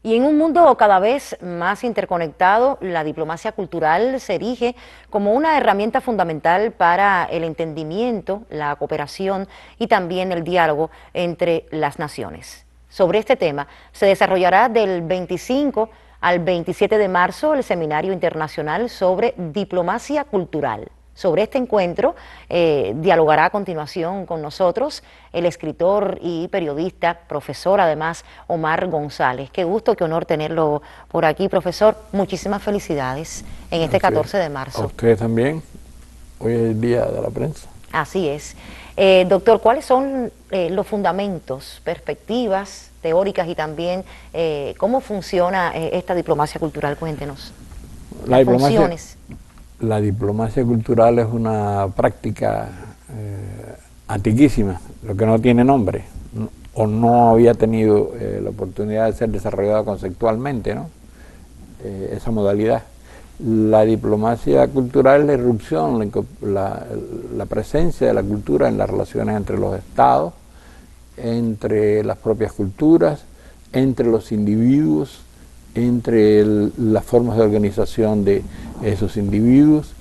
Y en un mundo cada vez más interconectado, la diplomacia cultural se erige como una herramienta fundamental para el entendimiento, la cooperación y también el diálogo entre las naciones. Sobre este tema se desarrollará del 25 al 27 de marzo el Seminario Internacional sobre Diplomacia Cultural. Sobre este encuentro dialogará a continuación con nosotros el escritor y periodista, profesor además, Omar González. Qué gusto, qué honor tenerlo por aquí, profesor. Muchísimas felicidades en este 14 de marzo. A ustedes también. Hoy es el Día de la Prensa. Así es. Doctor, ¿cuáles son los fundamentos, perspectivas teóricas y también cómo funciona esta diplomacia cultural? Cuéntenos. Las funciones. La diplomacia cultural es una práctica antiquísima, lo que no tiene nombre, o no había tenido la oportunidad de ser desarrollada conceptualmente, ¿no? Esa modalidad. La diplomacia cultural es la irrupción, la presencia de la cultura en las relaciones entre los estados, entre las propias culturas, entre los individuos, entre las formas de organización de esos individuos,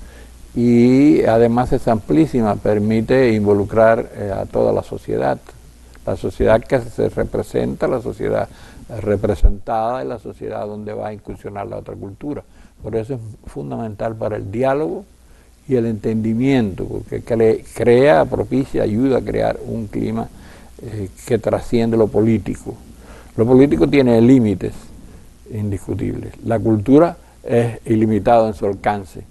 y además es amplísima, permite involucrar a toda la sociedad que se representa, la sociedad representada y la sociedad donde va a incursionar la otra cultura. Por eso es fundamental para el diálogo y el entendimiento, porque crea, propicia, ayuda a crear un clima que trasciende lo político. Lo político tiene límites indiscutibles. La cultura es ilimitada en su alcance.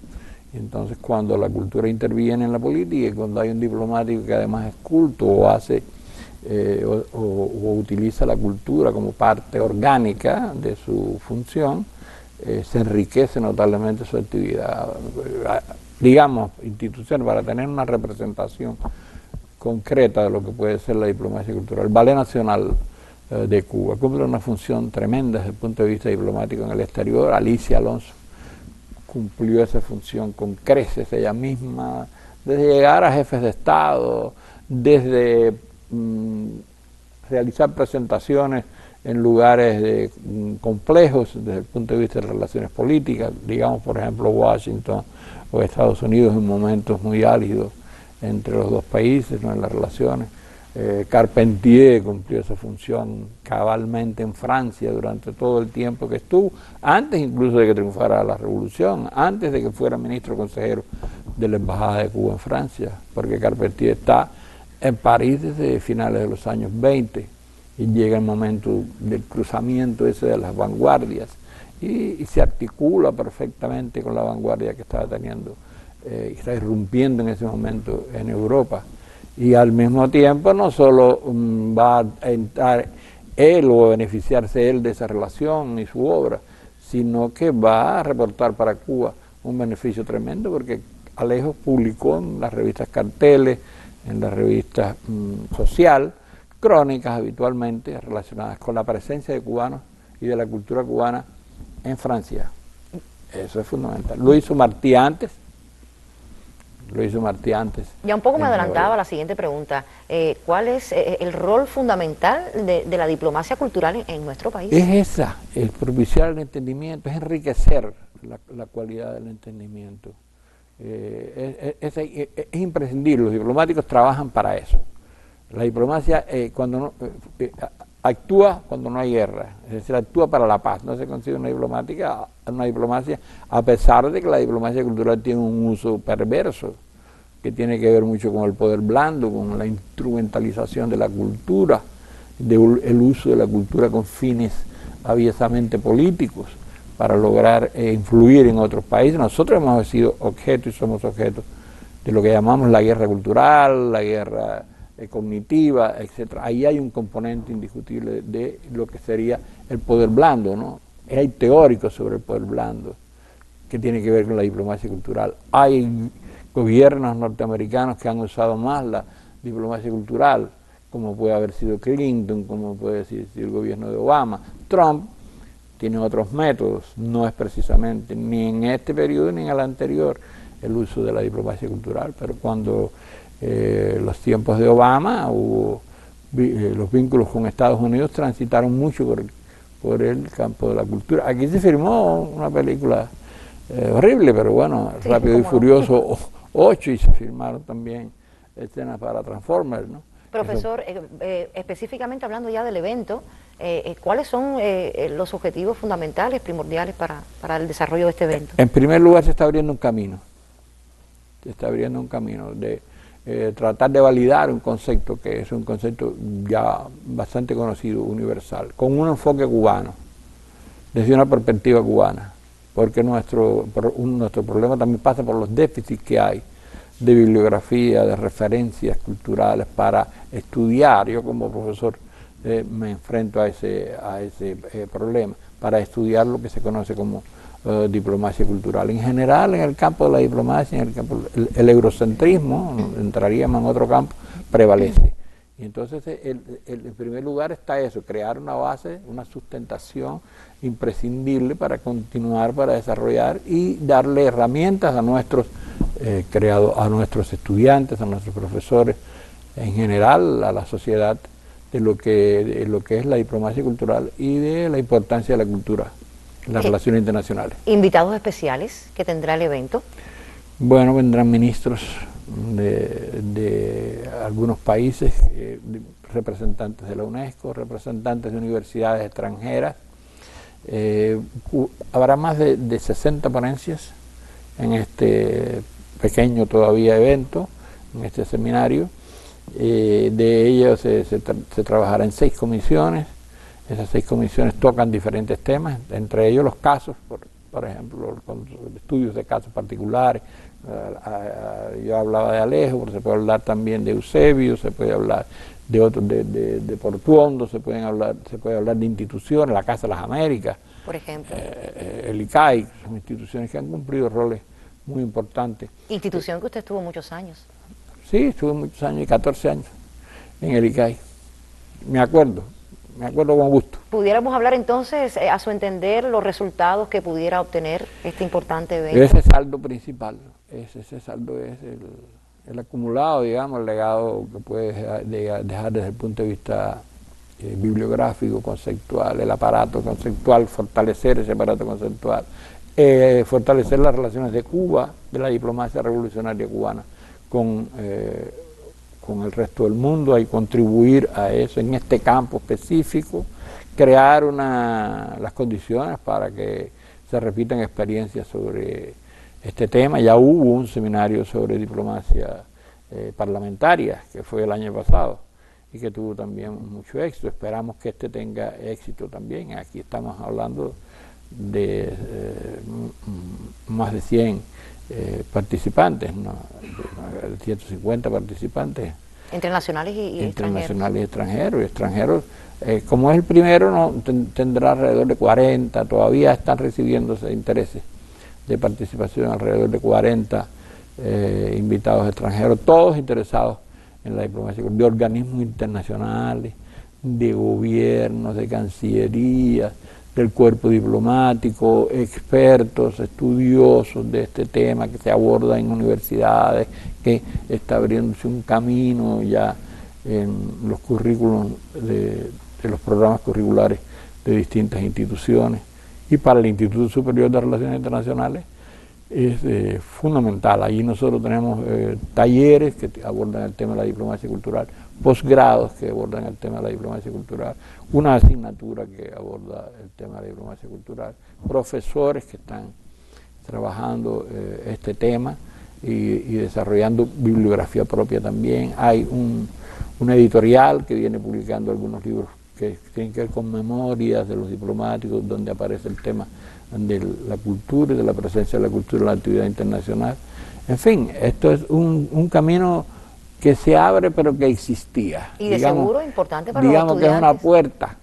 Entonces, cuando la cultura interviene en la política y cuando hay un diplomático que además es culto o hace o utiliza la cultura como parte orgánica de su función, se enriquece notablemente su actividad. Digamos, instituciones, para tener una representación concreta de lo que puede ser la diplomacia cultural. El Ballet Nacional de Cuba cumple una función tremenda desde el punto de vista diplomático en el exterior. Alicia Alonso cumplió esa función con creces ella misma, desde llegar a jefes de Estado, desde realizar presentaciones en lugares complejos desde el punto de vista de relaciones políticas, digamos por ejemplo Washington o Estados Unidos en momentos muy álgidos entre los dos países, ¿no?, en las relaciones. Carpentier cumplió esa función cabalmente en Francia durante todo el tiempo que estuvo, antes incluso de que triunfara la revolución, antes de que fuera ministro consejero de la Embajada de Cuba en Francia, porque Carpentier está en París desde finales de los años 20 y llega el momento del cruzamiento ese de las vanguardias y se articula perfectamente con la vanguardia que estaba teniendo, está irrumpiendo en ese momento en Europa. Y al mismo tiempo no solo va a entrar él o a beneficiarse él de esa relación y su obra, sino que va a reportar para Cuba un beneficio tremendo, porque Alejo publicó en las revistas Carteles, en las revistas Social, crónicas habitualmente relacionadas con la presencia de cubanos y de la cultura cubana en Francia. Eso es fundamental. Lo hizo Martí antes. Ya un poco me adelantaba a la siguiente pregunta. ¿Cuál es el rol fundamental de la diplomacia cultural en nuestro país? Es esa, el propiciar el entendimiento, es enriquecer la cualidad del entendimiento. Es imprescindible, los diplomáticos trabajan para eso. La diplomacia actúa cuando no hay guerra, es decir, actúa para la paz. No se consigue una diplomacia, a pesar de que la diplomacia cultural tiene un uso perverso, que tiene que ver mucho con el poder blando, con la instrumentalización de la cultura, el uso de la cultura con fines aviesamente políticos para lograr influir en otros países. Nosotros hemos sido objeto y somos objeto de lo que llamamos la guerra cultural, la guerra cognitiva, etc. Ahí hay un componente indiscutible de lo que sería el poder blando, ¿no? Hay teóricos sobre el poder blando que tiene que ver con la diplomacia cultural. Hay gobiernos norteamericanos que han usado más la diplomacia cultural, como puede haber sido Clinton, como puede ser el gobierno de Obama. Trump tiene otros métodos, no es precisamente ni en este periodo ni en el anterior el uso de la diplomacia cultural, pero cuando los tiempos de Obama hubo los vínculos con Estados Unidos transitaron mucho por el campo de la cultura. Aquí se firmó una película horrible, pero bueno, sí, Rápido y Furioso 8, y se firmaron también escenas para Transformers, ¿no? Profesor, específicamente hablando ya del evento, ¿cuáles son los objetivos fundamentales, primordiales para el desarrollo de este evento? En primer lugar, se está abriendo un camino. Se está abriendo un camino de tratar de validar un concepto que es un concepto ya bastante conocido, universal, con un enfoque cubano, desde una perspectiva cubana, porque nuestro problema también pasa por los déficits que hay de bibliografía, de referencias culturales para estudiar. Yo como profesor me enfrento a ese problema, para estudiar lo que se conoce como diplomacia cultural. En general, en el campo de la diplomacia, en el campo, el eurocentrismo, entraríamos en otro campo, prevalece. Y entonces, en primer lugar está eso, crear una base, una sustentación imprescindible para continuar, para desarrollar y darle herramientas a nuestros a nuestros estudiantes, a nuestros profesores, en general a la sociedad, de lo que es la diplomacia cultural y de la importancia de la cultura en las relaciones internacionales. ¿Invitados especiales que tendrá el evento? Bueno, vendrán ministros de algunos países, representantes de la UNESCO, representantes de universidades extranjeras. Habrá más de 60 ponencias en este pequeño todavía evento, en este seminario. De ellos se trabajará en 6 comisiones. Esas 6 comisiones tocan diferentes temas, entre ellos los casos, por ejemplo, estudios de casos particulares. Yo hablaba de Alejo, pero se puede hablar también de Eusebio, se puede hablar de otros, de Portuondo, se puede hablar de instituciones, la Casa de las Américas, por ejemplo, el ICAI, son instituciones que han cumplido roles muy importantes. Institución que usted estuvo muchos años. Sí, estuve muchos años, 14 años en el ICAI. Me acuerdo con gusto. ¿Pudiéramos hablar entonces, a su entender, los resultados que pudiera obtener este importante evento? Ese saldo principal, ese saldo es el acumulado, digamos, el legado que puede dejar desde el punto de vista bibliográfico, conceptual, el aparato conceptual, fortalecer ese aparato conceptual, fortalecer las relaciones de Cuba, de la diplomacia revolucionaria cubana, con el resto del mundo, y contribuir a eso en este campo específico, crear las condiciones para que se repitan experiencias sobre este tema. Ya hubo un seminario sobre diplomacia parlamentaria, que fue el año pasado, y que tuvo también mucho éxito. Esperamos que este tenga éxito también. Aquí estamos hablando de más de 100 participantes, ¿no? 150 participantes. Entre nacionales y internacionales y extranjeros. Como es el primero, no tendrá alrededor de 40, todavía están recibiéndose intereses de participación, alrededor de 40 invitados extranjeros, todos interesados en la diplomacia, de organismos internacionales, de gobiernos, de cancillerías, del cuerpo diplomático, expertos, estudiosos de este tema que se aborda en universidades, que está abriéndose un camino ya en los currículos de los programas curriculares de distintas instituciones. Y para el Instituto Superior de Relaciones Internacionales es fundamental. Allí nosotros tenemos talleres que abordan el tema de la diplomacia cultural, posgrados que abordan el tema de la diplomacia cultural, una asignatura que aborda el tema de la diplomacia cultural, profesores que están trabajando este tema y desarrollando bibliografía propia también. Hay una editorial que viene publicando algunos libros que tienen que ver con memorias de los diplomáticos, donde aparece el tema de la cultura y de la presencia de la cultura en la actividad internacional. En fin, esto es un camino que se abre pero que existía. Y de seguro importante para los estudiantes. Digamos que es una puerta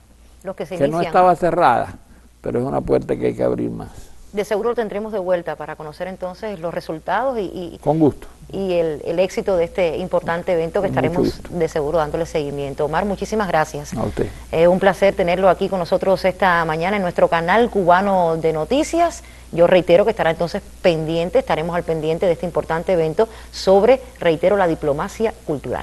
que no estaba cerrada, pero es una puerta que hay que abrir más. De seguro lo tendremos de vuelta para conocer entonces los resultados con gusto. Y el éxito de este importante evento que estaremos de seguro dándole seguimiento. Omar, muchísimas gracias. A usted. Un placer tenerlo aquí con nosotros esta mañana en nuestro canal cubano de noticias. Yo reitero que estará entonces pendiente, estaremos al pendiente de este importante evento sobre, reitero, la diplomacia cultural.